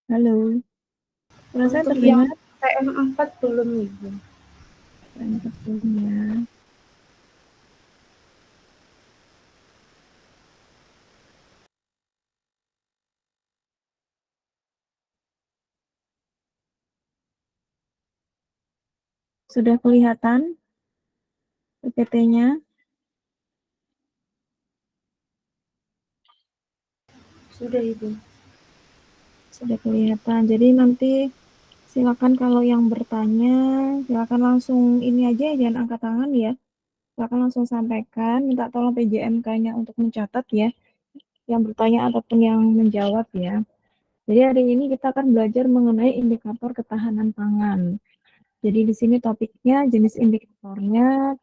Halo, suara saya Untuk yang terdengar? TM4 belum Ibu. Mantap ya. Sudah kelihatan PPT-nya? Sudah Ibu. Sudah kelihatan. Jadi nanti silakan kalau yang bertanya, silakan langsung ini aja, jangan angkat tangan ya. Silakan langsung sampaikan, minta tolong PJMK-nya untuk mencatat ya, yang bertanya ataupun yang menjawab ya. Jadi hari ini kita akan belajar mengenai indikator ketahanan pangan. Jadi di sini topiknya jenis indikatornya,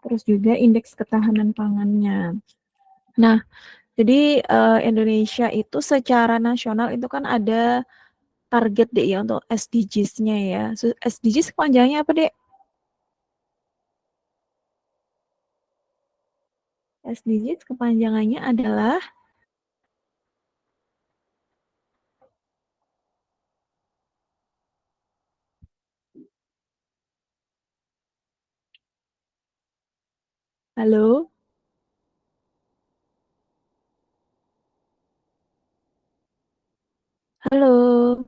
terus juga indeks ketahanan pangannya. Nah, jadi Indonesia itu secara nasional itu kan ada target deh ya untuk SDGs-nya ya. SDGs kepanjangannya apa deh? SDGs kepanjangannya adalah halo, halo.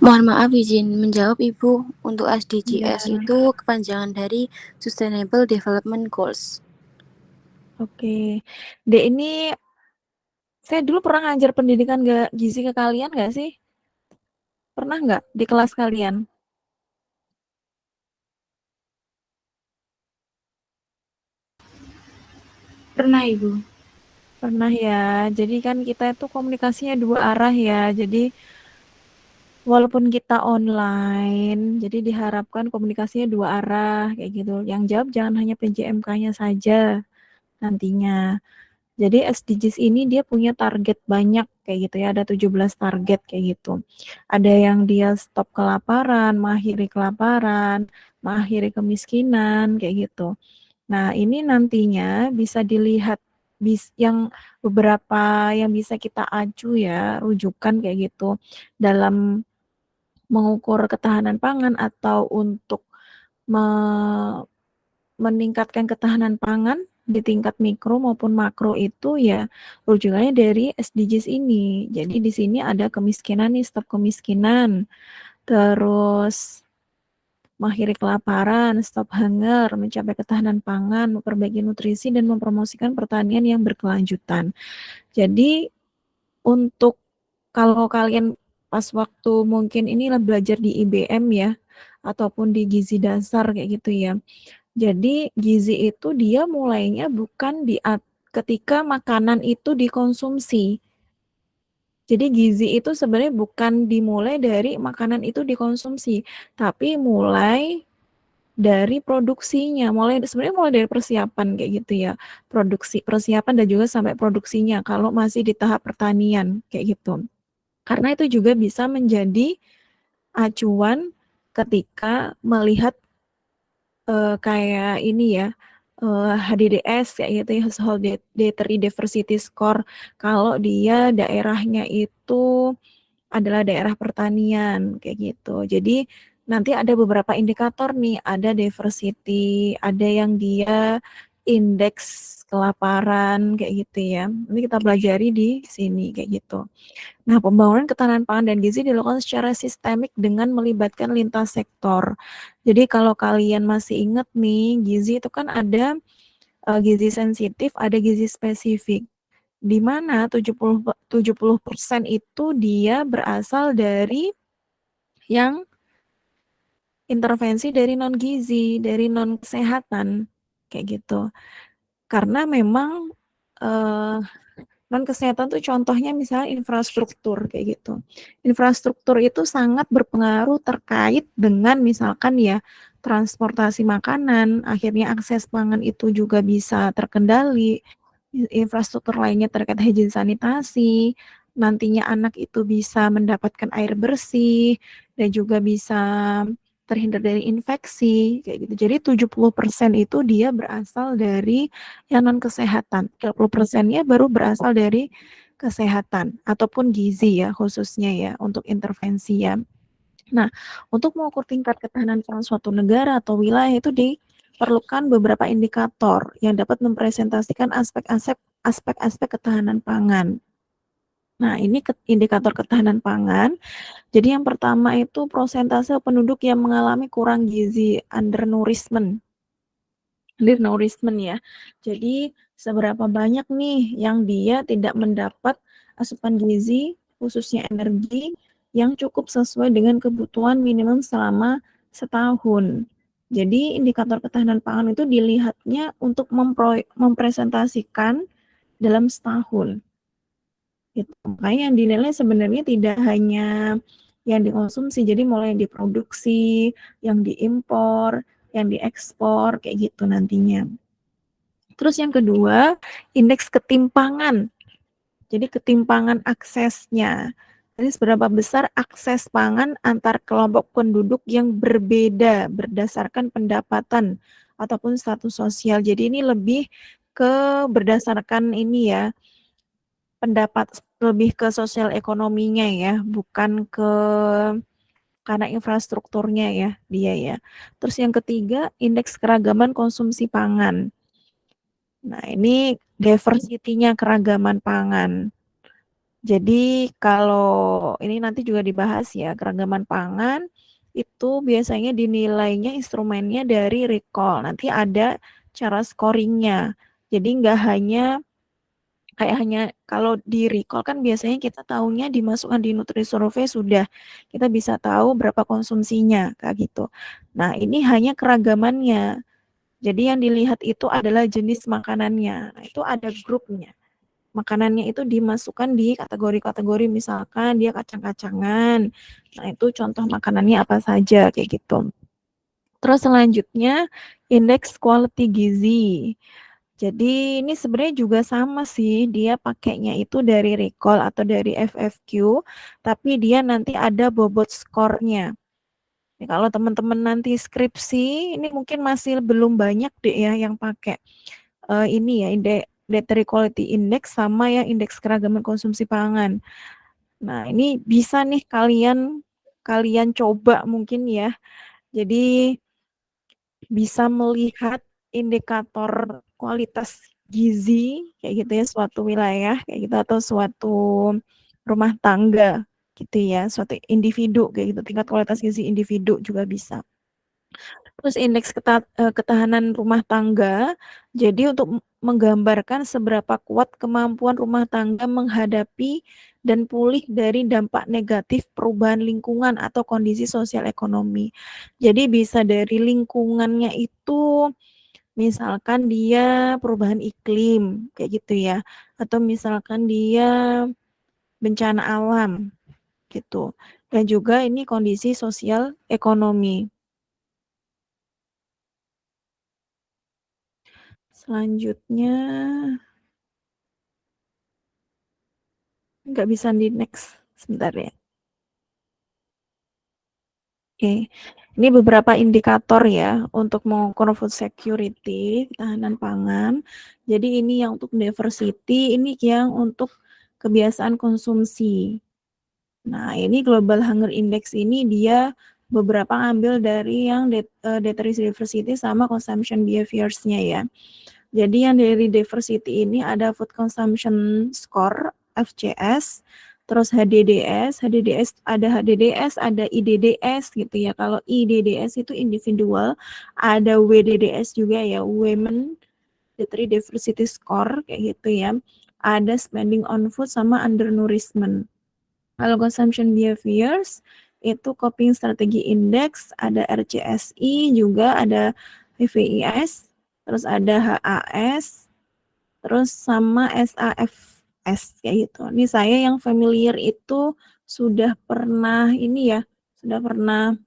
Mohon maaf izin menjawab Ibu, untuk SDGs Ya, itu kepanjangan dari Sustainable Development Goals. oke. Dek ini saya dulu pernah ngajar pendidikan gizi ke kalian nggak sih? Pernah nggak di kelas kalian? Pernah Ibu. Pernah ya. Jadi kan kita itu komunikasinya dua arah ya. Jadi walaupun kita online, jadi diharapkan komunikasinya dua arah kayak gitu. Yang jawab jangan hanya PJMK-nya saja nantinya. Jadi SDGs ini dia punya target banyak kayak gitu ya, ada 17 target kayak gitu. Ada yang dia stop kelaparan, mengakhiri kelaparan, mengakhiri kemiskinan kayak gitu. Nah, ini nantinya bisa dilihat yang beberapa yang bisa kita acu ya, rujukan kayak gitu dalam mengukur ketahanan pangan atau untuk me- meningkatkan ketahanan pangan di tingkat mikro maupun makro itu ya rujukannya dari SDGs ini. Jadi di sini ada kemiskinan nih, stop kemiskinan, terus mengakhiri kelaparan, stop hunger, mencapai ketahanan pangan, memperbaiki nutrisi dan mempromosikan pertanian yang berkelanjutan. Jadi untuk kalau kalian pas waktu mungkin inilah belajar di IBM ya ataupun di gizi dasar kayak gitu ya. Jadi gizi itu dia mulainya bukan ketika makanan itu dikonsumsi. Jadi gizi itu sebenarnya bukan dimulai dari makanan itu dikonsumsi, tapi mulai dari produksinya, sebenarnya mulai dari persiapan kayak gitu ya. Persiapan dan juga sampai produksinya kalau masih di tahap pertanian kayak gitu. Karena itu juga bisa menjadi acuan ketika melihat kayak ini ya, HDDS kayak gitu ya, Household Dietary Diversity Score. Kalau dia daerahnya itu adalah daerah pertanian kayak gitu. Jadi nanti ada beberapa indikator nih, ada diversity, ada yang dia indeks kelaparan kayak gitu ya. Nanti kita pelajari di sini kayak gitu. Nah, pembangunan ketahanan pangan dan gizi dilakukan secara sistemik dengan melibatkan lintas sektor. Jadi kalau kalian masih ingat nih, gizi itu kan ada gizi sensitif, ada gizi spesifik. Di mana 70% itu dia berasal dari yang intervensi dari non gizi, dari non kesehatan kayak gitu. Karena memang eh, non kesehatan tuh contohnya misalnya infrastruktur kayak gitu. Infrastruktur itu sangat berpengaruh terkait dengan misalkan ya transportasi makanan, akhirnya akses pangan itu juga bisa terkendali. Infrastruktur lainnya terkait higien sanitasi, nantinya anak itu bisa mendapatkan air bersih dan juga bisa terhindar dari infeksi kayak gitu. Jadi 70% itu dia berasal dari yang non kesehatan. 30%-nya baru berasal dari kesehatan ataupun gizi ya khususnya ya untuk intervensi ya. Nah, untuk mengukur tingkat ketahanan pangan suatu negara atau wilayah itu diperlukan beberapa indikator yang dapat mempresentasikan aspek-aspek ketahanan pangan. Nah, ini indikator ketahanan pangan. Jadi yang pertama itu prosentase penduduk yang mengalami kurang gizi, undernourishment ya. Jadi seberapa banyak nih yang dia tidak mendapat asupan gizi, khususnya energi, yang cukup sesuai dengan kebutuhan minimum selama setahun. Jadi indikator ketahanan pangan itu dilihatnya untuk mempresentasikan dalam setahun. Gitu. Makanya yang dinilai sebenarnya tidak hanya yang dikonsumsi, jadi mulai yang diproduksi, yang diimpor, yang diekspor, kayak gitu nantinya. Terus yang kedua, indeks ketimpangan. Jadi ketimpangan aksesnya. Jadi seberapa besar akses pangan antar kelompok penduduk yang berbeda berdasarkan pendapatan ataupun status sosial. Jadi ini lebih ke berdasarkan ini ya, pendapat lebih ke sosial ekonominya ya, bukan ke karena infrastrukturnya ya dia ya. Terus yang ketiga, indeks keragaman konsumsi pangan. Nah, ini diversity-nya keragaman pangan. Jadi kalau ini nanti juga dibahas ya, keragaman pangan itu biasanya dinilainya instrumennya dari recall. Nanti ada cara scoringnya. Jadi nggak hanya kalau di recall kan biasanya kita tahunya dimasukkan di Nutrisurvey sudah kita bisa tahu berapa konsumsinya kayak gitu. Nah, ini hanya keragamannya. Jadi yang dilihat itu adalah jenis makanannya. Nah, itu ada grupnya. Makanannya itu dimasukkan di kategori-kategori, misalkan dia kacang-kacangan. Nah, itu contoh makanannya apa saja kayak gitu. Terus selanjutnya indeks quality gizi. Jadi ini sebenarnya juga sama sih, dia pakainya itu dari recall atau dari FFQ, tapi dia nanti ada bobot skornya. Nih, kalau teman-teman nanti skripsi, ini mungkin masih belum banyak deh ya yang pakai ini ya, Dietary Quality Index sama ya indeks keragaman konsumsi pangan. Nah, ini bisa nih kalian coba mungkin ya. Jadi bisa melihat indikator kualitas gizi kayak gitu ya suatu wilayah kayak gitu atau suatu rumah tangga gitu ya, suatu individu kayak gitu, tingkat kualitas gizi individu juga bisa. Terus indeks ketahanan rumah tangga, jadi untuk menggambarkan seberapa kuat kemampuan rumah tangga menghadapi dan pulih dari dampak negatif perubahan lingkungan atau kondisi sosial ekonomi. Jadi bisa dari lingkungannya itu, misalkan dia perubahan iklim, kayak gitu ya, atau misalkan dia bencana alam, gitu. Dan juga ini kondisi sosial ekonomi. Selanjutnya, nggak bisa di next, sebentar ya. Oke, ini beberapa indikator ya untuk mengukur food security, ketahanan pangan. Jadi ini yang untuk diversity, ini yang untuk kebiasaan konsumsi. Nah, ini Global Hunger Index ini dia beberapa ambil dari yang dietary diversity sama consumption behaviors-nya ya. Jadi yang dari diversity ini ada food consumption score, FCS, terus HDDS, ada IDDS gitu ya. Kalau IDDS itu individual, ada WDDS juga ya, Women Dietary Diversity Score kayak gitu ya. Ada spending on food sama undernourishment. Kalau consumption behaviors itu coping strategy index, ada RCSI juga, ada VVIS, terus ada HAS, terus sama SAFS kayak gitu. Ini saya yang familiar itu sudah pernah ini ya, sudah pernah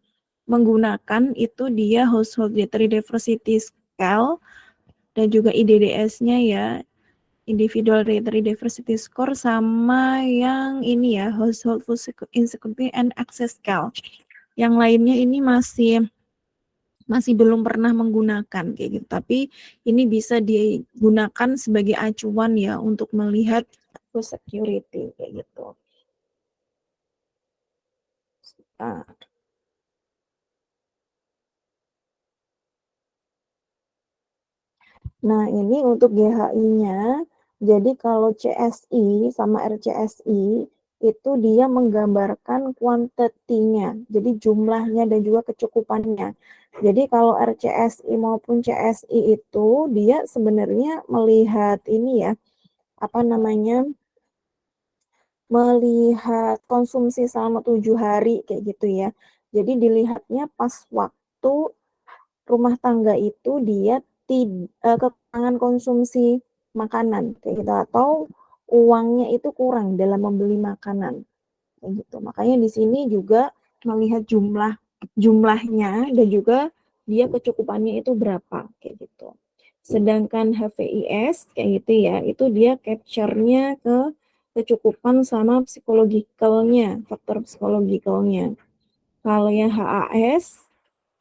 menggunakan itu dia Household Diversity Scale dan juga IDDS-nya ya, Individual Dietary Diversity Score, sama yang ini ya, Household Food Insecurity and Access Scale. Yang lainnya ini masih belum pernah menggunakan kayak gitu. Tapi ini bisa digunakan sebagai acuan ya untuk melihat food security kayak gitu. Nah, ini untuk GHI-nya. Jadi kalau CSI sama RCSI itu dia menggambarkan kuantitinya, jadi jumlahnya dan juga kecukupannya. Jadi kalau RCSI maupun CSI itu dia sebenarnya melihat ini ya, apa namanya, melihat konsumsi selama 7 hari kayak gitu ya. Jadi dilihatnya pas waktu rumah tangga itu dia kekurangan konsumsi makanan kayak gitu, atau uangnya itu kurang dalam membeli makanan kayak gitu. Makanya di sini juga melihat jumlahnya dan juga dia kecukupannya itu berapa kayak gitu. Sedangkan HVIS kayak gitu ya, itu dia capture-nya ke kecukupan sama psikologikalnya, faktor psikologikalnya. Kalau yang HAS,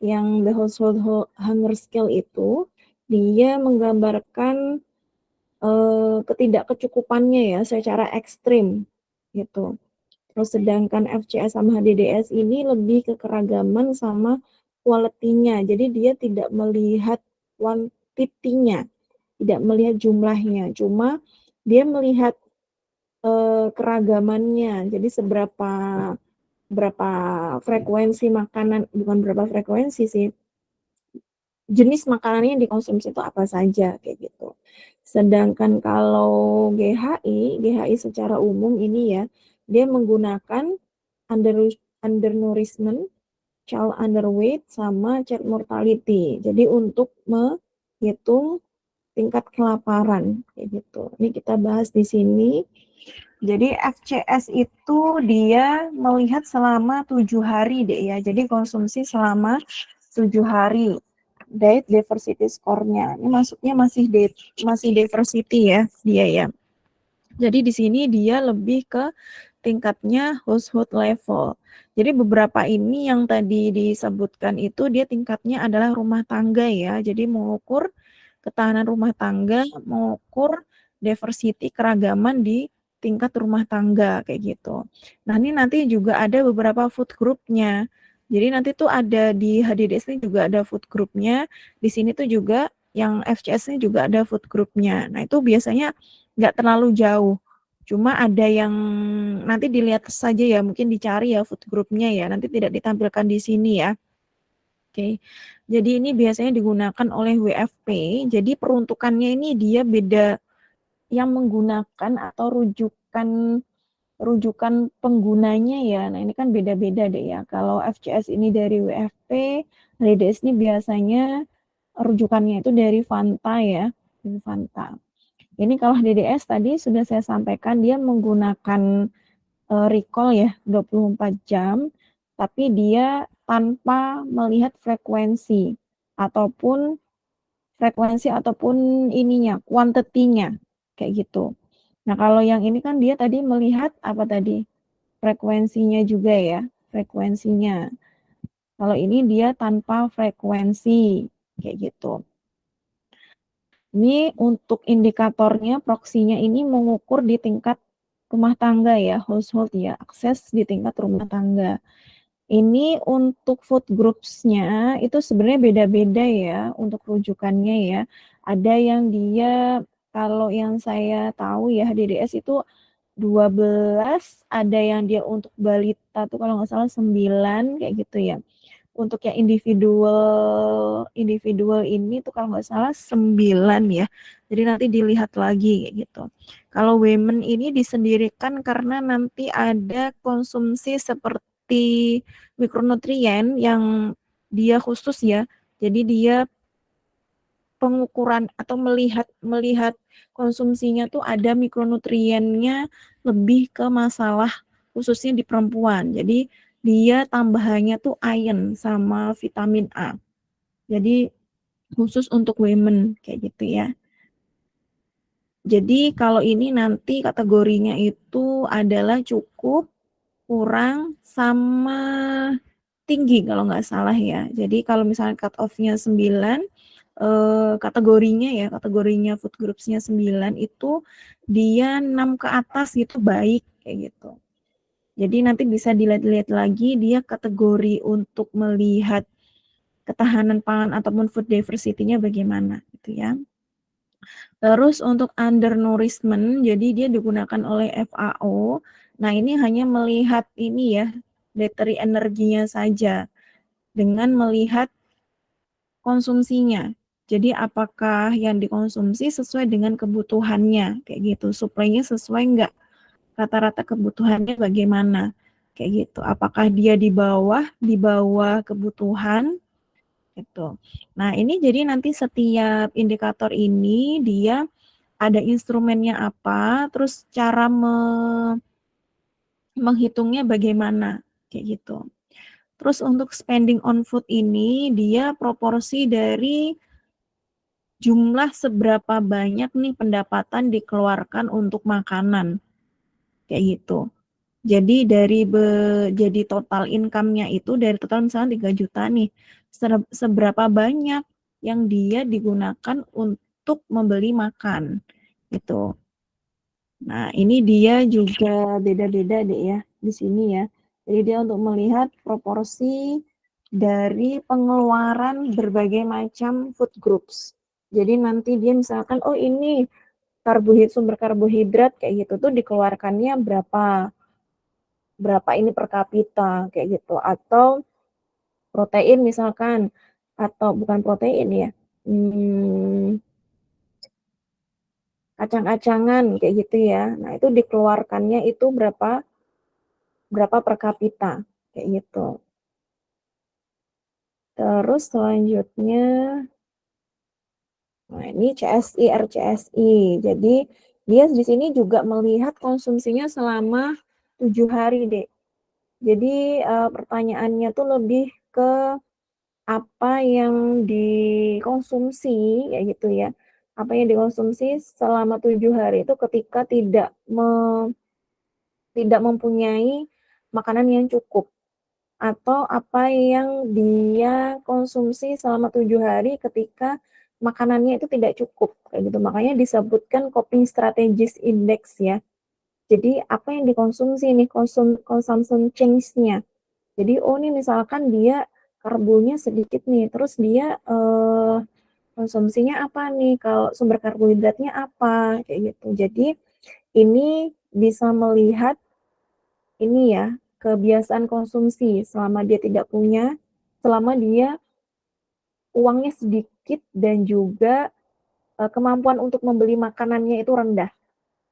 yang the household hunger skill itu, dia menggambarkan ketidakkecukupannya ya secara ekstrim gitu. Terus sedangkan FCS sama HDDS ini lebih ke keragaman sama quality-nya. Jadi dia tidak melihat quantity-nya, tidak melihat jumlahnya, cuma dia melihat keragamannya. Jadi berapa frekuensi makanan, bukan berapa frekuensi sih, jenis makanan yang dikonsumsi itu apa saja kayak gitu. Sedangkan kalau GHI secara umum ini ya, dia menggunakan undernourishment, child underweight, sama child mortality. Jadi untuk menghitung tingkat kelaparan kayak gitu. Ini kita bahas di sini. Jadi FCS itu dia melihat selama 7 hari deh ya. Jadi konsumsi selama 7 hari. Diet diversity score-nya. Ini masuknya masih diversity ya dia ya. Jadi di sini dia lebih ke tingkatnya household level. Jadi beberapa ini yang tadi disebutkan itu dia tingkatnya adalah rumah tangga ya. Jadi mengukur ketahanan rumah tangga, mengukur diversity keragaman di tingkat rumah tangga kayak gitu. Nah, ini nanti juga ada beberapa food group-nya. Jadi nanti tuh ada di HDDS ini juga ada food group-nya. Di sini tuh juga yang FCS ini juga ada food group-nya. Nah, itu biasanya nggak terlalu jauh. Cuma ada yang nanti dilihat saja ya, mungkin dicari ya food group-nya ya. Nanti tidak ditampilkan di sini ya. Oke. Jadi ini biasanya digunakan oleh WFP. Jadi peruntukannya ini dia beda, yang menggunakan atau rujukan penggunanya ya. Nah, ini kan beda-beda deh ya. Kalau FCS ini dari WFP, HDDS ini biasanya rujukannya itu dari Fanta ya, dari Fanta. Ini kalau HDDS tadi sudah saya sampaikan dia menggunakan recall ya 24 jam, tapi dia tanpa melihat frekuensi ataupun ininya, kuantitinya kayak gitu. Nah, kalau yang ini kan dia tadi melihat apa tadi? Frekuensinya juga ya, frekuensinya. Kalau ini dia tanpa frekuensi kayak gitu. Ini untuk indikatornya, proksinya ini mengukur di tingkat rumah tangga ya, household ya, akses di tingkat rumah tangga. Ini untuk food groups-nya itu sebenarnya beda-beda ya untuk rujukannya ya. Ada yang dia, kalau yang saya tahu ya DDS itu 12, ada yang dia untuk balita tuh kalau nggak salah 9 kayak gitu ya. Untuk yang individual ini tuh kalau nggak salah 9 ya. Jadi nanti dilihat lagi kayak gitu. Kalau women ini disendirikan karena nanti ada konsumsi seperti mikronutrien yang dia khusus ya. Jadi dia pengukuran atau melihat konsumsinya tuh ada mikronutriennya lebih ke masalah khususnya di perempuan. Jadi dia tambahannya tuh iron sama vitamin A. Jadi khusus untuk women kayak gitu ya. Jadi kalau ini nanti kategorinya itu adalah cukup, kurang, sama tinggi kalau nggak salah ya. Jadi kalau misalnya cut off-nya 9, kategorinya ya, kategorinya food groups-nya 9 itu dia 6 ke atas gitu baik kayak gitu. Jadi nanti bisa dilihat-lihat lagi dia kategori untuk melihat ketahanan pangan ataupun food diversity-nya bagaimana gitu ya. Terus untuk undernourishment, jadi dia digunakan oleh FAO. Nah, ini hanya melihat ini ya, dietary energinya saja dengan melihat konsumsinya. Jadi apakah yang dikonsumsi sesuai dengan kebutuhannya, kayak gitu. Suplainya sesuai enggak? Rata-rata kebutuhannya bagaimana? Kayak gitu. Apakah dia di bawah kebutuhan gitu. Nah, ini jadi nanti setiap indikator ini dia ada instrumennya apa, terus cara menghitungnya bagaimana, kayak gitu. Terus untuk spending on food ini dia proporsi dari jumlah seberapa banyak nih pendapatan dikeluarkan untuk makanan, kayak gitu. Jadi jadi total income-nya itu dari total misalnya 3 juta nih, seberapa banyak yang dia digunakan untuk membeli makan, gitu. Nah, ini dia juga beda-beda deh ya di sini ya. Jadi dia untuk melihat proporsi dari pengeluaran berbagai macam food groups. Jadi nanti dia misalkan, oh ini sumber karbohidrat kayak gitu tuh dikeluarkannya berapa ini per kapita kayak gitu. Atau protein misalkan, atau bukan protein ya, kacang-kacangan kayak gitu ya. Nah, itu dikeluarkannya itu berapa per kapita kayak gitu. Terus selanjutnya, nah ini CSI, RCSI. Jadi dia di sini juga melihat konsumsinya selama 7 hari, Dek. Jadi pertanyaannya tuh lebih ke apa yang dikonsumsi ya gitu ya. Apa yang dikonsumsi selama 7 hari itu ketika tidak mempunyai makanan yang cukup, atau apa yang dia konsumsi selama 7 hari ketika makanannya itu tidak cukup kayak gitu. Makanya disebutkan coping strategies index ya. Jadi apa yang dikonsumsi nih, consumption change-nya. Jadi oh nih misalkan dia karbonya sedikit nih, terus dia konsumsinya apa nih, kalau sumber karbohidratnya apa kayak gitu. Jadi ini bisa melihat ini ya, kebiasaan konsumsi selama dia tidak punya, selama dia uangnya sedikit dan juga kemampuan untuk membeli makanannya itu rendah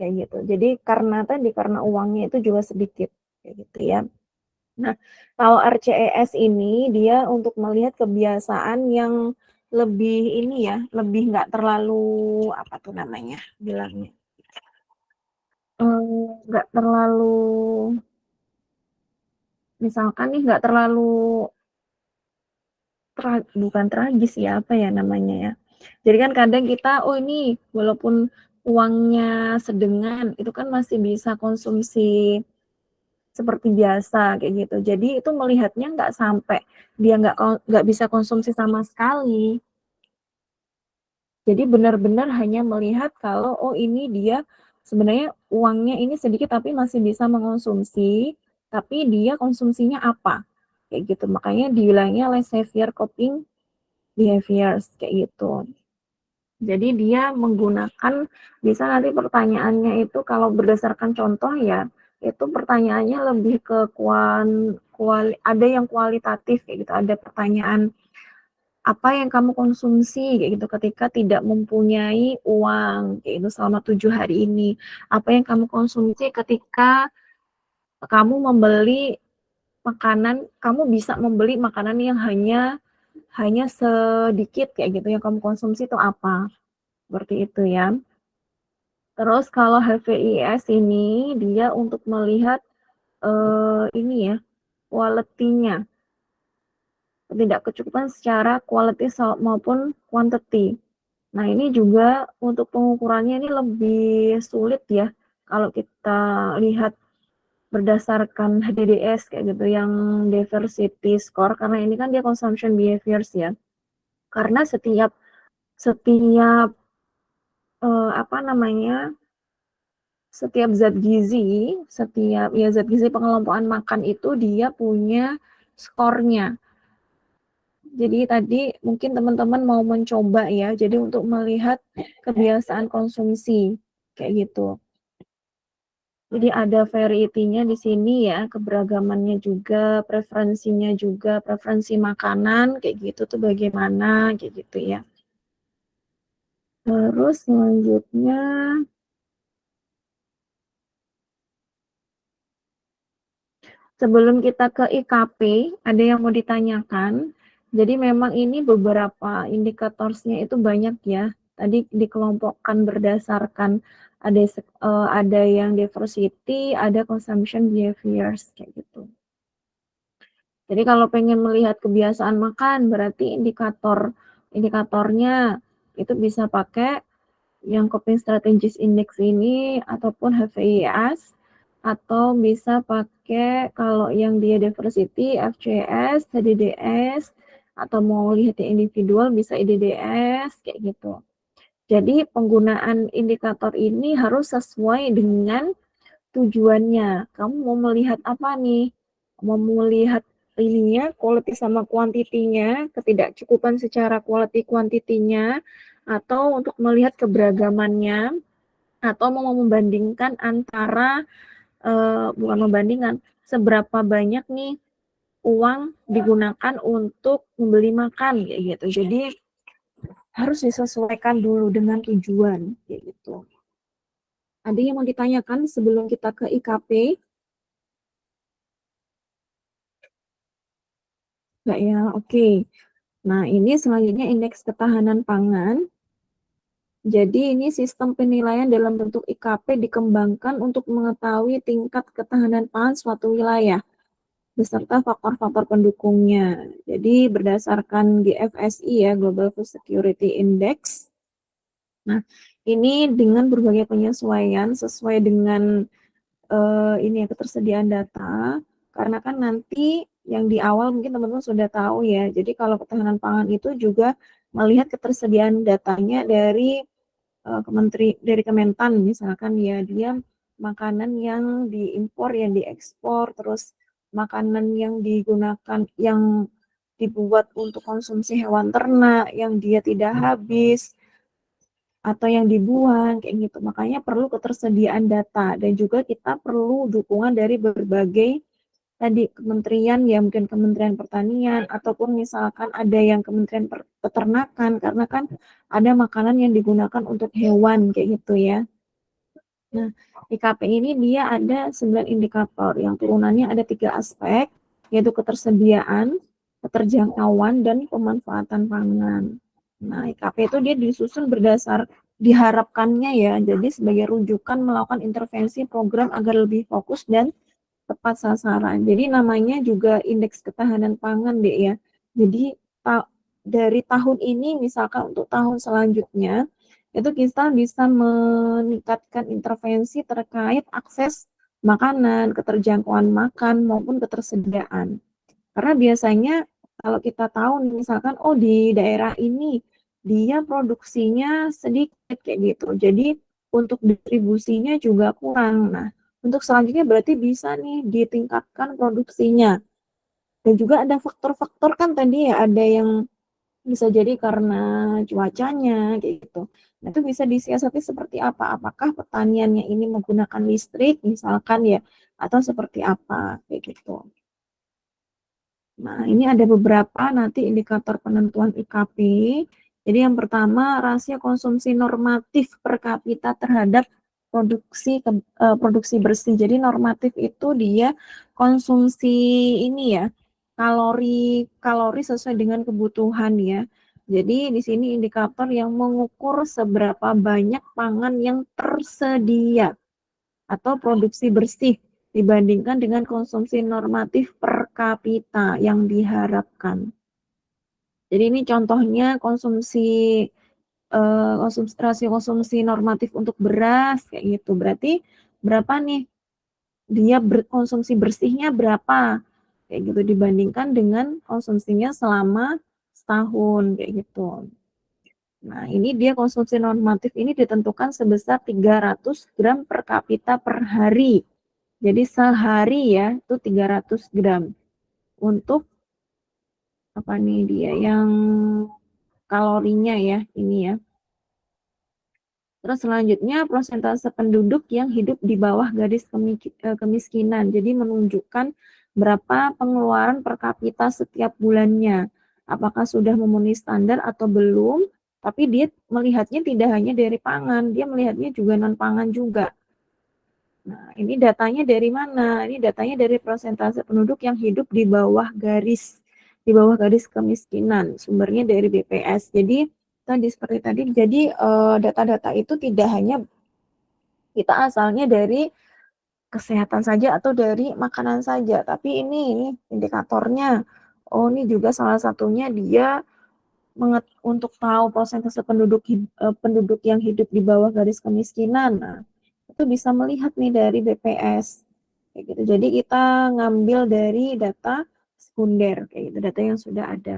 kayak gitu. Jadi karena uangnya itu juga sedikit kayak gitu ya. Nah, kalau RCES ini dia untuk melihat kebiasaan yang lebih ini ya, lebih nggak terlalu apa tuh namanya bilangnya, nggak terlalu, misalkan nih nggak terlalu bukan tragis ya, apa ya namanya ya. Jadi kan kadang kita, oh ini walaupun uangnya sedengan, itu kan masih bisa konsumsi seperti biasa kayak gitu. Jadi itu melihatnya nggak sampai dia nggak bisa konsumsi sama sekali. Jadi benar-benar hanya melihat kalau oh ini dia sebenarnya uangnya ini sedikit tapi masih bisa mengonsumsi, tapi dia konsumsinya apa kayak gitu. Makanya dibilangnya laissez-faire coping behaviors kayak gitu. Jadi dia menggunakan, bisa nanti pertanyaannya itu kalau berdasarkan contoh ya, itu pertanyaannya lebih ke ada yang kualitatif kayak gitu, ada pertanyaan apa yang kamu konsumsi kayak gitu ketika tidak mempunyai uang kayak gitu selama 7 hari ini. Apa yang kamu konsumsi ketika kamu kamu bisa membeli makanan yang hanya sedikit kayak gitu yang kamu konsumsi itu apa? Seperti itu ya. Terus kalau HVIS ini dia untuk melihat ini ya, quality-nya. Tidak kecukupan secara quality maupun quantity. Nah, ini juga untuk pengukurannya ini lebih sulit ya kalau kita lihat berdasarkan HDDS kayak gitu yang diversity score, karena ini kan dia consumption behaviors ya. Karena setiap setiap setiap zat gizi pengelompokan makan itu dia punya skornya. Jadi tadi mungkin teman-teman mau mencoba ya, jadi untuk melihat kebiasaan konsumsi kayak gitu. Jadi ada variety-nya di sini ya, keberagamannya juga, preferensinya juga, preferensi makanan kayak gitu tuh bagaimana kayak gitu ya. Terus selanjutnya sebelum kita ke IKP, ada yang mau ditanyakan. Jadi memang ini beberapa indikatornya itu banyak ya. Tadi dikelompokkan berdasarkan ada yang diversity, ada consumption behaviors kayak gitu. Jadi kalau pengen melihat kebiasaan makan, berarti indikatornya itu bisa pakai yang Coping Strategies Index ini ataupun HVIS, atau bisa pakai kalau yang dia diversity FCS, HDDS, atau mau lihat yang individual bisa IDDS kayak gitu. Jadi penggunaan indikator ini harus sesuai dengan tujuannya. Kamu mau melihat apa nih? Mau melihat ininya, quality sama kuantitinya, ketidakcukupan secara quality kuantitinya, atau untuk melihat keberagamannya, atau mau membandingkan antara, bukan membandingkan, seberapa banyak nih uang digunakan untuk membeli makan, kayak gitu. Jadi harus disesuaikan dulu dengan tujuan, kayak gitu. Ada yang mau ditanyakan sebelum kita ke IKP? Enggak ya, oke. Nah, ini selanjutnya indeks ketahanan pangan. Jadi ini sistem penilaian dalam bentuk IKP dikembangkan untuk mengetahui tingkat ketahanan pangan suatu wilayah beserta faktor-faktor pendukungnya. Jadi berdasarkan GFSI ya, Global Food Security Index. Nah, ini dengan berbagai penyesuaian sesuai dengan ini ya, ketersediaan data, karena kan nanti yang di awal mungkin teman-teman sudah tahu ya, jadi kalau ketahanan pangan itu juga melihat ketersediaan datanya dari dari Kementan misalkan ya, dia makanan yang diimpor, yang diekspor, terus makanan yang digunakan, yang dibuat untuk konsumsi hewan ternak, yang dia tidak habis, atau yang dibuang kayak gitu. Makanya perlu ketersediaan data dan juga kita perlu dukungan dari berbagai tadi kementerian ya, mungkin Kementerian Pertanian ataupun misalkan ada yang Kementerian Peternakan, karena kan ada makanan yang digunakan untuk hewan kayak gitu ya. Nah, IKP ini dia ada 9 indikator yang turunannya ada 3 aspek, yaitu ketersediaan, keterjangkauan, dan pemanfaatan pangan. Nah, IKP itu dia disusun diharapkannya ya, jadi sebagai rujukan melakukan intervensi program agar lebih fokus dan tepat sasaran. Jadi namanya juga indeks ketahanan pangan deh ya. Jadi dari tahun ini misalkan untuk tahun selanjutnya itu kita bisa meningkatkan intervensi terkait akses makanan, keterjangkauan makan maupun ketersediaan. Karena biasanya kalau kita tahu misalkan oh di daerah ini dia produksinya sedikit kayak gitu. Jadi untuk distribusinya juga kurang. Nah, untuk selanjutnya berarti bisa nih ditingkatkan produksinya. Dan juga ada faktor-faktor kan tadi ya, ada yang bisa jadi karena cuacanya kayak gitu. Nah, itu bisa disiasati seperti apa? Apakah pertaniannya ini menggunakan listrik misalkan ya, atau seperti apa kayak gitu. Nah, ini ada beberapa nanti indikator penentuan IKP. Jadi yang pertama, rasio konsumsi normatif per kapita terhadap produksi bersih. Jadi normatif itu dia konsumsi ini ya, kalori sesuai dengan kebutuhan ya. Jadi di sini indikator yang mengukur seberapa banyak pangan yang tersedia atau produksi bersih dibandingkan dengan konsumsi normatif per kapita yang diharapkan. Jadi ini contohnya rasio konsumsi normatif untuk beras kayak gitu. Berarti berapa nih dia konsumsi bersihnya berapa kayak gitu dibandingkan dengan konsumsinya selama setahun kayak gitu. Nah, ini dia konsumsi normatif ini ditentukan sebesar 300 gram per kapita per hari. Jadi sehari ya, itu 300 gram. Untuk apa nih dia yang kalorinya ya, ini ya. Terus selanjutnya prosentase penduduk yang hidup di bawah garis kemiskinan. Jadi menunjukkan berapa pengeluaran per kapita setiap bulannya. Apakah sudah memenuhi standar atau belum? Tapi dia melihatnya tidak hanya dari pangan, dia melihatnya juga non pangan juga. Nah, ini datanya dari mana? Ini datanya dari persentase penduduk yang hidup di bawah garis kemiskinan. Sumbernya dari BPS. Jadi tadi seperti tadi, jadi data-data itu tidak hanya kita asalnya dari kesehatan saja atau dari makanan saja, tapi ini indikatornya. Oh, ini juga salah satunya dia untuk tahu persentase penduduk yang hidup di bawah garis kemiskinan. Nah, itu bisa melihat nih dari BPS kayak gitu. Jadi kita ngambil dari data sekunder kayak gitu, data yang sudah ada.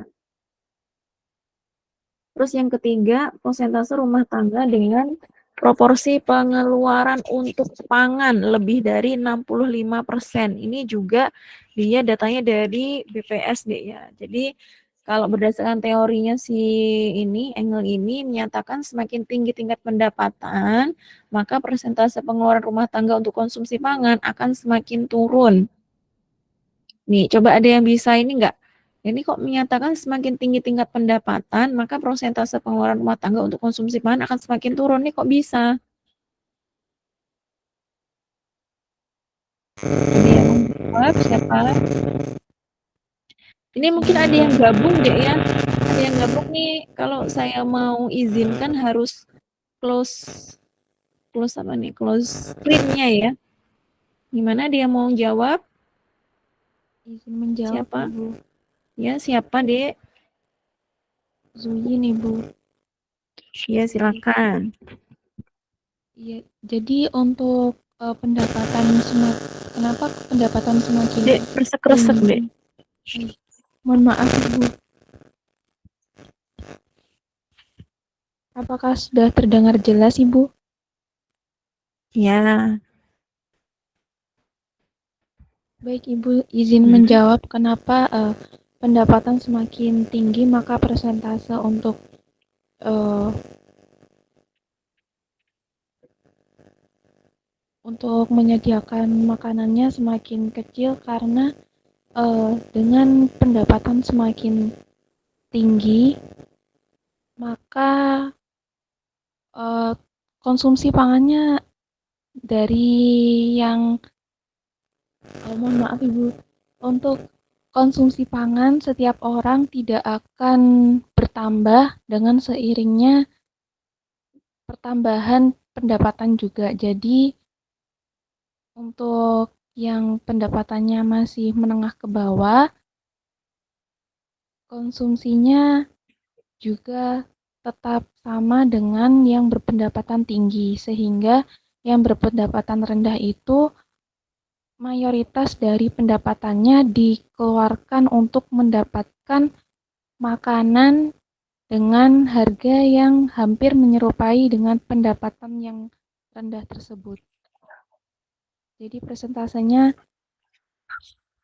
Terus yang ketiga, persentase rumah tangga dengan proporsi pengeluaran untuk pangan lebih dari 65%. Ini juga dia datanya dari BPS deh ya. Jadi kalau berdasarkan teorinya si Engel ini menyatakan semakin tinggi tingkat pendapatan, maka persentase pengeluaran rumah tangga untuk konsumsi pangan akan semakin turun. Nih, coba ada yang bisa ini enggak? Ini kok menyatakan semakin tinggi tingkat pendapatan, maka prosentase pengeluaran rumah tangga untuk konsumsi pangan akan semakin turun. Nih kok bisa? Ada yang mau jawab siapa? Ini mungkin ada yang gabung deh ya. Ada yang gabung nih, kalau saya mau izinkan harus close close apa nih? Close screen-nya ya. Gimana dia mau jawab? Izin menjawab, Siapa? Ibu. Ya, siapa, Dek? Zuyin, Ibu. Ya, silakan. Iya, jadi untuk kenapa pendapatan semakin Dek, resek-resek, Dek. tinggi? Mohon maaf, Ibu. Apakah sudah terdengar jelas, Ibu? Ya. Baik, Ibu izin menjawab kenapa pendapatan semakin tinggi, maka persentase eh, untuk menyediakan makanannya semakin kecil karena dengan pendapatan semakin tinggi, maka konsumsi pangannya dari yang mohon maaf Ibu, untuk konsumsi pangan setiap orang tidak akan bertambah dengan seiringnya pertambahan pendapatan juga. Jadi untuk yang pendapatannya masih menengah ke bawah, konsumsinya juga tetap sama dengan yang berpendapatan tinggi, sehingga yang berpendapatan rendah itu mayoritas dari pendapatannya dikeluarkan untuk mendapatkan makanan dengan harga yang hampir menyerupai dengan pendapatan yang rendah tersebut. Jadi persentasenya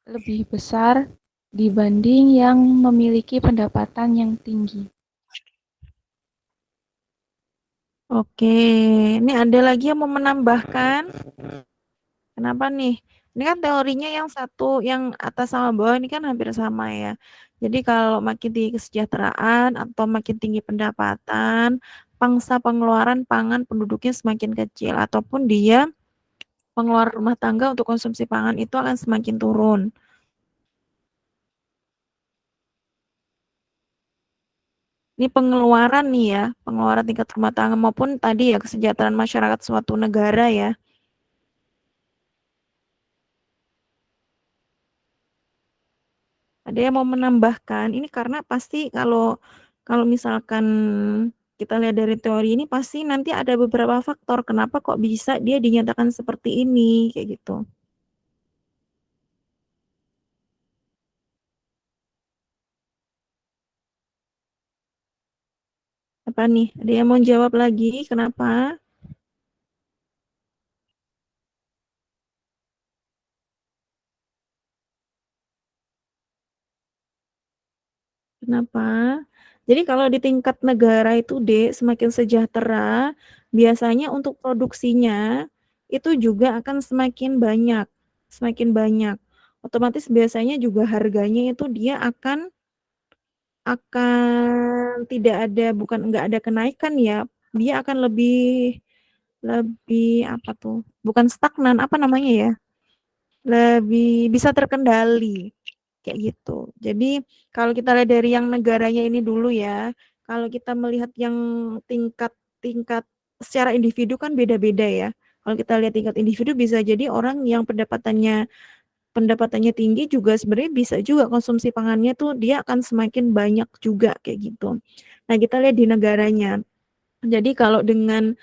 lebih besar dibanding yang memiliki pendapatan yang tinggi. Oke, ini ada lagi yang mau menambahkan? Kenapa nih? Ini kan teorinya yang satu, yang atas sama bawah ini kan hampir sama ya. Jadi kalau makin tinggi kesejahteraan atau makin tinggi pendapatan, pangsa pengeluaran pangan penduduknya semakin kecil, ataupun dia pengeluaran rumah tangga untuk konsumsi pangan itu akan semakin turun. Ini pengeluaran nih ya, pengeluaran tingkat rumah tangga maupun tadi ya kesejahteraan masyarakat suatu negara ya. Ada yang mau menambahkan? Ini karena pasti kalau misalkan kita lihat dari teori ini pasti nanti ada beberapa faktor kenapa kok bisa dia dinyatakan seperti ini kayak gitu. Apa nih? Ada yang mau jawab lagi? Kenapa? Kenapa? Jadi kalau di tingkat negara itu, Dek, semakin sejahtera, biasanya untuk produksinya itu juga akan semakin banyak, semakin banyak. Otomatis biasanya juga harganya itu dia akan tidak ada, bukan nggak ada kenaikan ya, dia akan lebih lebih apa tuh? Bukan stagnan, apa namanya ya? Lebih bisa terkendali. Kayak gitu. Jadi kalau kita lihat dari yang negaranya ini dulu ya, kalau kita melihat yang tingkat-tingkat secara individu kan beda-beda ya. Kalau kita lihat tingkat individu bisa jadi orang yang pendapatannya tinggi juga sebenarnya bisa juga konsumsi pangannya tuh dia akan semakin banyak juga kayak gitu. Nah, kita lihat di negaranya. Jadi kalau dengan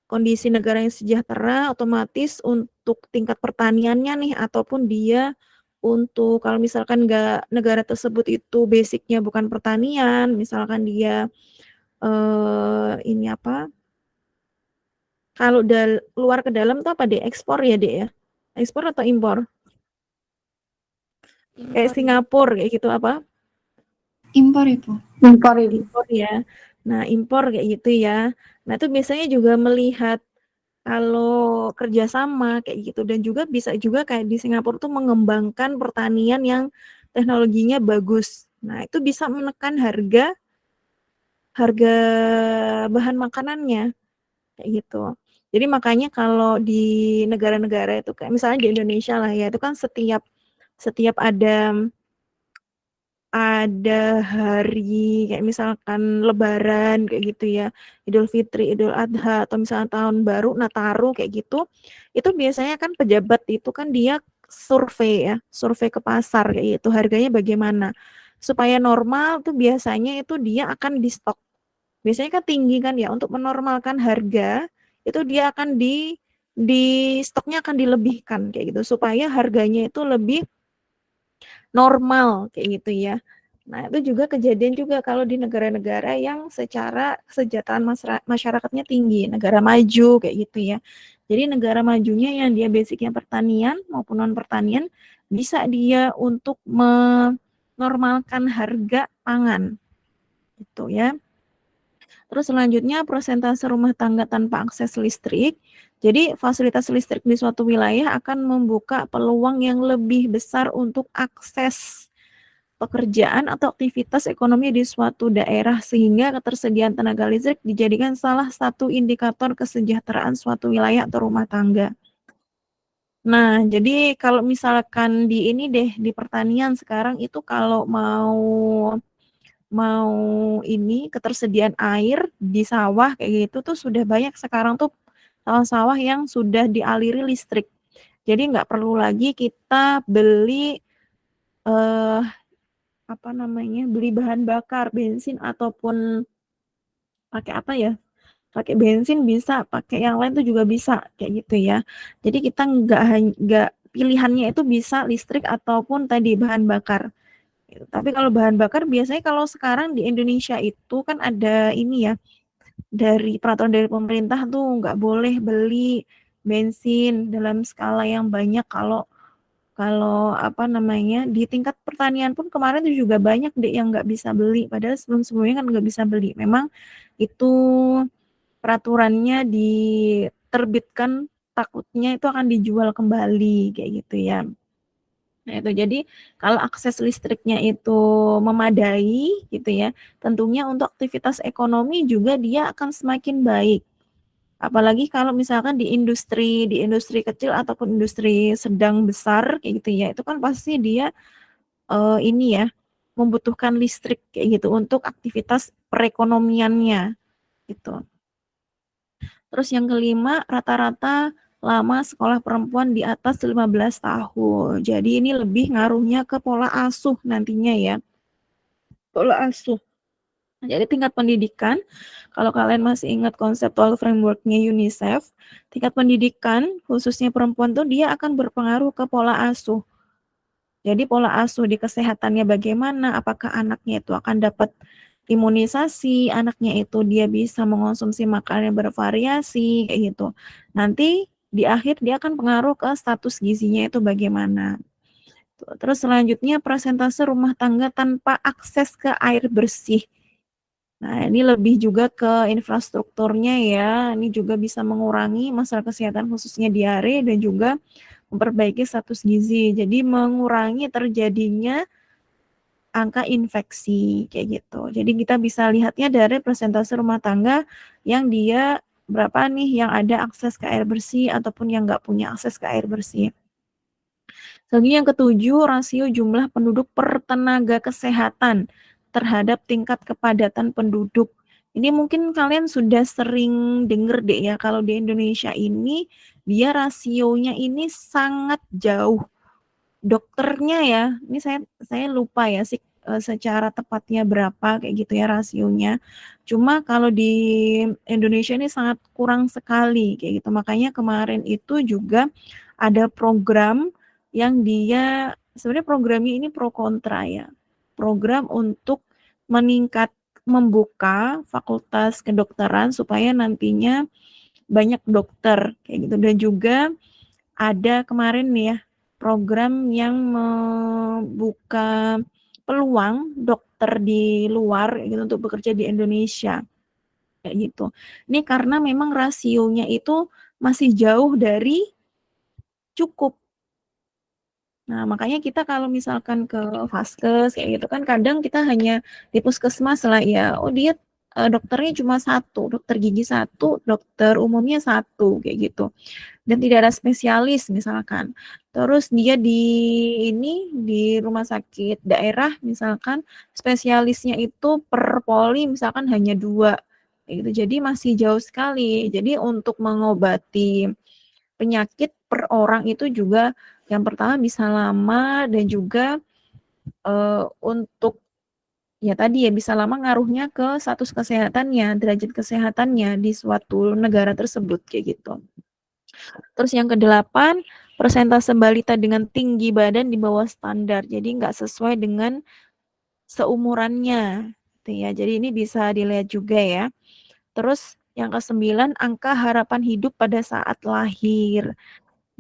kondisi negara yang sejahtera, otomatis untuk tingkat pertaniannya nih ataupun dia untuk kalau misalkan negara tersebut itu basicnya bukan pertanian, misalkan dia ini apa? Kalau luar ke dalam tuh apa deh? Ekspor ya deh ya? Ekspor atau impor? Kayak Impor, Ibu. Singapura kayak gitu apa? Impor, Ibu. Impor ya. Nah, impor kayak gitu ya. Nah, itu biasanya juga melihat kalau kerjasama kayak gitu dan juga bisa juga kayak di Singapura tuh mengembangkan pertanian yang teknologinya bagus. Nah, itu bisa menekan harga harga bahan makanannya kayak gitu. Jadi makanya kalau di negara-negara itu kayak misalnya di Indonesia lah ya, itu kan setiap setiap ada hari kayak misalkan Lebaran kayak gitu ya, Idul Fitri, Idul Adha atau misalnya tahun baru, Nataru kayak gitu. Itu biasanya kan pejabat itu kan dia survei ya, survei ke pasar kayak gitu, harganya bagaimana. Supaya normal tuh biasanya itu dia akan di stok. Biasanya kan tinggi kan ya untuk menormalkan harga itu dia akan di stoknya akan dilebihkan kayak gitu supaya harganya itu lebih normal kayak gitu ya. Nah, itu juga kejadian juga kalau di negara-negara yang secara kesejahteraan masyarakatnya tinggi, negara maju kayak gitu ya. Jadi negara majunya yang dia basicnya pertanian maupun non pertanian bisa dia untuk menormalkan harga pangan gitu ya. Terus selanjutnya persentase rumah tangga tanpa akses listrik. Jadi fasilitas listrik di suatu wilayah akan membuka peluang yang lebih besar untuk akses pekerjaan atau aktivitas ekonomi di suatu daerah sehingga ketersediaan tenaga listrik dijadikan salah satu indikator kesejahteraan suatu wilayah atau rumah tangga. Nah, jadi kalau misalkan di ini deh di pertanian sekarang itu kalau mau mau ini ketersediaan air di sawah kayak gitu tuh sudah banyak sekarang tuh sawah-sawah yang sudah dialiri listrik. Jadi nggak perlu lagi kita beli eh, apa namanya beli bahan bakar bensin ataupun pakai apa ya pakai bensin bisa pakai yang lain tuh juga bisa kayak gitu ya. Jadi kita nggak pilihannya itu bisa listrik ataupun tadi bahan bakar. Gitu. Tapi kalau bahan bakar biasanya kalau sekarang di Indonesia itu kan ada ini ya dari peraturan dari pemerintah tuh nggak boleh beli bensin dalam skala yang banyak kalau kalau apa namanya di tingkat pertanian pun kemarin tuh juga banyak deh yang nggak bisa beli padahal sebelum-sebelumnya kan nggak bisa beli. Memang itu peraturannya diterbitkan takutnya itu akan dijual kembali kayak gitu ya. Nah itu jadi kalau akses listriknya itu memadai gitu ya, tentunya untuk aktivitas ekonomi juga dia akan semakin baik. Apalagi kalau misalkan di industri kecil ataupun industri sedang besar kayak gitu ya, itu kan pasti dia ini ya membutuhkan listrik kayak gitu untuk aktivitas perekonomiannya gitu. Terus yang kelima, rata-rata lama sekolah perempuan di atas 15 tahun. Jadi ini lebih ngaruhnya ke pola asuh nantinya ya. Pola asuh. Jadi tingkat pendidikan, kalau kalian masih ingat konseptual framework-nya UNICEF, tingkat pendidikan khususnya perempuan tuh dia akan berpengaruh ke pola asuh. Jadi pola asuh di kesehatannya bagaimana, apakah anaknya itu akan dapat imunisasi, anaknya itu dia bisa mengonsumsi makanan yang bervariasi, kayak gitu. Nanti di akhir dia akan pengaruh ke status gizinya itu bagaimana. Terus selanjutnya persentase rumah tangga tanpa akses ke air bersih. Nah, ini lebih juga ke infrastrukturnya ya. Ini juga bisa mengurangi masalah kesehatan khususnya diare dan juga memperbaiki status gizi. Jadi mengurangi terjadinya angka infeksi kayak gitu. Jadi kita bisa lihatnya dari persentase rumah tangga yang dia berapa nih yang ada akses ke air bersih ataupun yang nggak punya akses ke air bersih. Selanjutnya yang ketujuh, rasio jumlah penduduk per tenaga kesehatan terhadap tingkat kepadatan penduduk. Ini mungkin kalian sudah sering dengar deh ya, kalau di Indonesia ini dia rasionya ini sangat jauh. Dokternya ya, ini saya lupa ya sih secara tepatnya berapa kayak gitu ya rasionya. Cuma kalau di Indonesia ini sangat kurang sekali kayak gitu. Makanya kemarin itu juga ada program yang dia sebenarnya programnya ini pro kontra ya. Program untuk membuka fakultas kedokteran supaya nantinya banyak dokter kayak gitu, dan juga ada kemarin nih ya program yang membuka peluang dokter di luar gitu untuk bekerja di Indonesia kayak gitu. Ini karena memang rasionya itu masih jauh dari cukup. Nah, makanya kita kalau misalkan ke vaskes kayak gitu kan kadang kita hanya di puskesmas lah ya. Oh, dia dokternya cuma satu, dokter gigi satu, dokter umumnya satu kayak gitu. Dan tidak ada spesialis misalkan. Terus dia di rumah sakit daerah misalkan spesialisnya itu per poli misalkan hanya 2 kayak gitu. Jadi masih jauh sekali. Jadi untuk mengobati penyakit per orang itu juga yang pertama bisa lama dan juga untuk ya tadi ya bisa lama ngaruhnya ke status kesehatannya, derajat kesehatannya di suatu negara tersebut kayak gitu. Terus yang kedelapan, persentase balita dengan tinggi badan di bawah standar. Jadi nggak sesuai dengan seumurannya. Gitu ya. Jadi ini bisa dilihat juga ya. Terus yang kesembilan, angka harapan hidup pada saat lahir.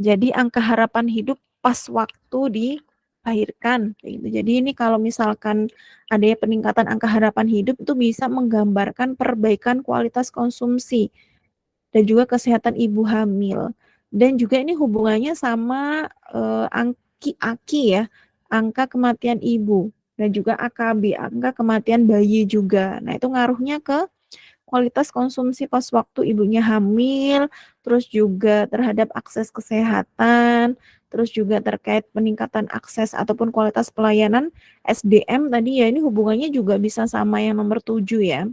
Jadi angka harapan hidup pas waktu dilahirkan. Gitu. Jadi ini kalau misalkan ada peningkatan angka harapan hidup itu bisa menggambarkan perbaikan kualitas konsumsi dan juga kesehatan ibu hamil. Dan juga ini hubungannya sama AKI ya, angka kematian ibu, dan juga AKB, angka kematian bayi juga. Nah, itu ngaruhnya ke kualitas konsumsi pas waktu ibunya hamil, terus juga terhadap akses kesehatan, terus juga terkait peningkatan akses ataupun kualitas pelayanan SDM tadi ya, ini hubungannya juga bisa sama yang nomor 7 ya.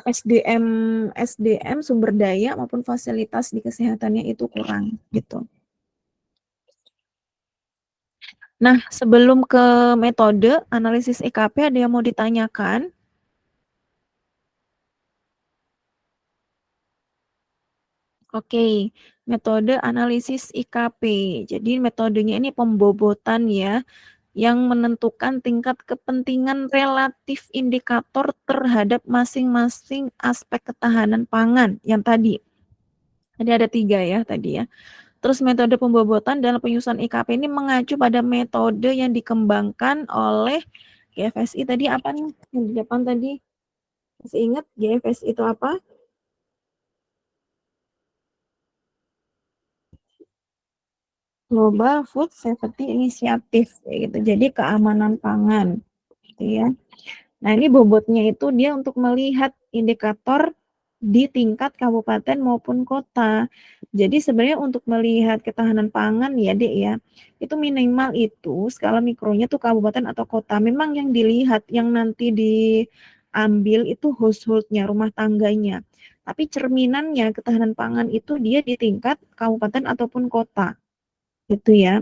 SDM sumber daya maupun fasilitas di kesehatannya itu kurang gitu. Nah, sebelum ke metode analisis EKP ada yang mau ditanyakan? Oke, metode analisis IKP. Jadi metodenya ini pembobotan ya, yang menentukan tingkat kepentingan relatif indikator terhadap masing-masing aspek ketahanan pangan yang tadi. Tadi ada 3 ya tadi ya. Terus metode pembobotan dalam penyusunan IKP ini mengacu pada metode yang dikembangkan oleh GFSI tadi apa nih yang di depan tadi? Masih ingat GFSI itu apa? Global Food Safety Initiative gitu. Jadi keamanan pangan gitu ya. Nah, ini bobotnya itu dia untuk melihat indikator di tingkat kabupaten maupun kota. Jadi sebenarnya untuk melihat ketahanan pangan ya, Dek ya, itu minimal itu skala mikronya tuh kabupaten atau kota. Memang yang dilihat, yang nanti diambil itu household-nya, rumah tangganya. Tapi cerminannya ketahanan pangan itu dia di tingkat kabupaten ataupun kota. Gitu ya.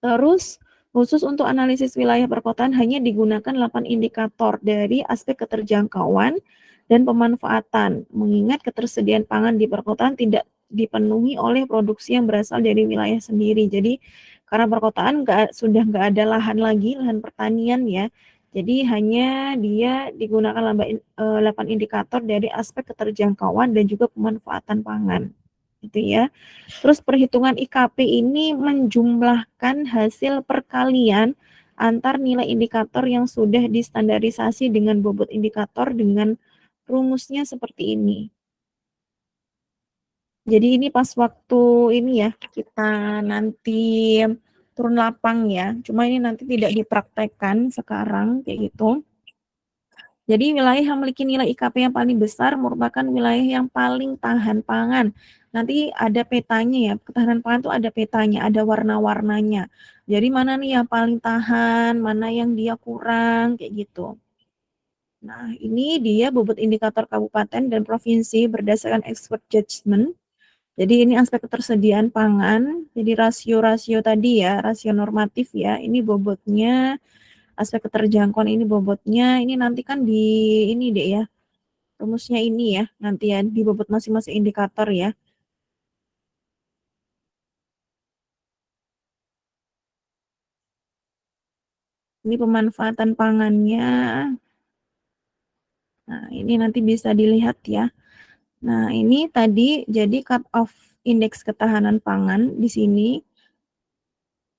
Terus khusus untuk analisis wilayah perkotaan hanya digunakan 8 indikator dari aspek keterjangkauan dan pemanfaatan, mengingat ketersediaan pangan di perkotaan tidak dipenuhi oleh produksi yang berasal dari wilayah sendiri. Jadi karena perkotaan sudah nggak ada lahan lagi, lahan pertanian ya. Jadi hanya dia digunakan 8 indikator dari aspek keterjangkauan dan juga pemanfaatan pangan. Gitu ya. Terus perhitungan IKP ini menjumlahkan hasil perkalian antar nilai indikator yang sudah distandarisasi dengan bobot indikator dengan rumusnya seperti ini. Jadi ini pas waktu ini ya, kita nanti turun lapang ya. Cuma ini nanti tidak dipraktekkan sekarang kayak gitu. Jadi wilayah yang memiliki nilai IKP yang paling besar merupakan wilayah yang paling tahan pangan. Nanti ada petanya ya, ketahanan pangan itu ada petanya, ada warna-warnanya. Jadi mana nih yang paling tahan, mana yang dia kurang, kayak gitu. Nah, ini dia bobot indikator kabupaten dan provinsi berdasarkan expert judgment. Jadi ini aspek ketersediaan pangan. Jadi rasio-rasio tadi ya, rasio normatif ya, ini bobotnya, aspek keterjangkauan ini bobotnya. Ini nanti kan di ini deh ya, rumusnya ini ya, nanti ya di bobot masing-masing indikator ya. Ini pemanfaatan pangannya. Nah, ini nanti bisa dilihat ya. Nah, ini tadi jadi cut off indeks ketahanan pangan di sini.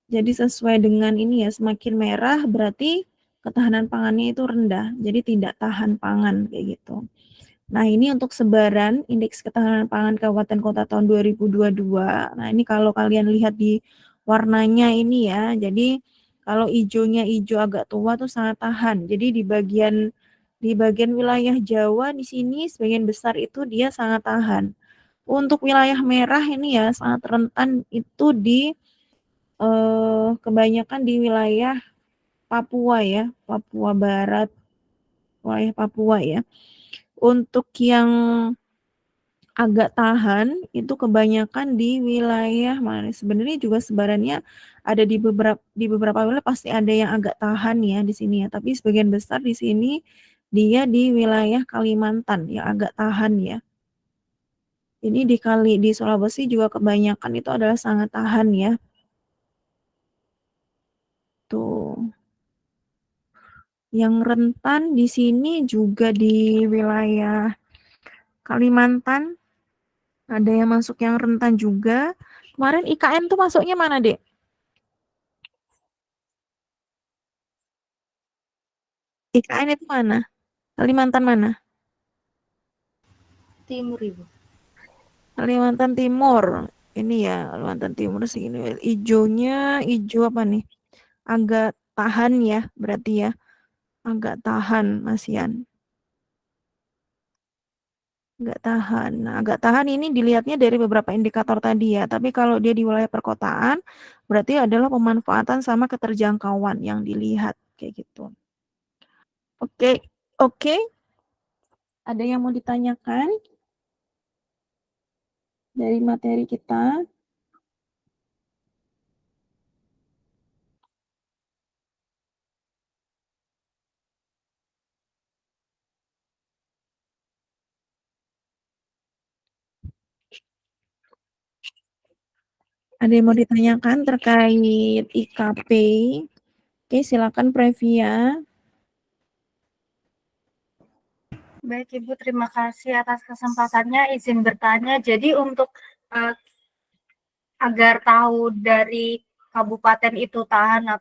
Jadi sesuai dengan ini ya, semakin merah berarti ketahanan pangannya itu rendah. Jadi tidak tahan pangan kayak gitu. Nah, ini untuk sebaran indeks ketahanan pangan kabupaten kota tahun 2022. Nah, ini kalau kalian lihat di warnanya ini ya. Jadi kalau hijaunya hijau agak tua tuh sangat tahan. Jadi di bagian wilayah Jawa di sini sebagian besar itu dia sangat tahan. Untuk wilayah merah ini ya sangat rentan itu di kebanyakan di wilayah Papua ya, Papua Barat, wilayah Papua ya. Untuk yang agak tahan itu kebanyakan di wilayah mana? Sebenarnya juga sebarannya ada di beberapa wilayah pasti ada yang agak tahan ya di sini ya, tapi sebagian besar di sini dia di wilayah Kalimantan yang agak tahan ya. Ini di Sulawesi juga kebanyakan itu adalah sangat tahan ya. Tuh. Yang rentan di sini juga di wilayah Kalimantan. Ada yang masuk yang rentan juga. Kemarin IKN tuh masuknya mana, Dek? IKN itu mana? Kalimantan mana? Timur, Ibu. Kalimantan Timur. Ini ya, Kalimantan Timur segini. Hijaunya, hijau apa nih? Agak tahan ya, berarti ya. Agak tahan, Masian. Agak tahan. Nah, agak tahan ini dilihatnya dari beberapa indikator tadi ya. Tapi kalau dia di wilayah perkotaan, berarti adalah pemanfaatan sama keterjangkauan yang dilihat. Kayak gitu. Oke, oke. Ada yang mau ditanyakan dari materi kita? Ada yang mau ditanyakan terkait IKP? Oke, silakan Previa. Baik Ibu, terima kasih atas kesempatannya. Izin bertanya, jadi untuk agar tahu dari kabupaten itu tahan atau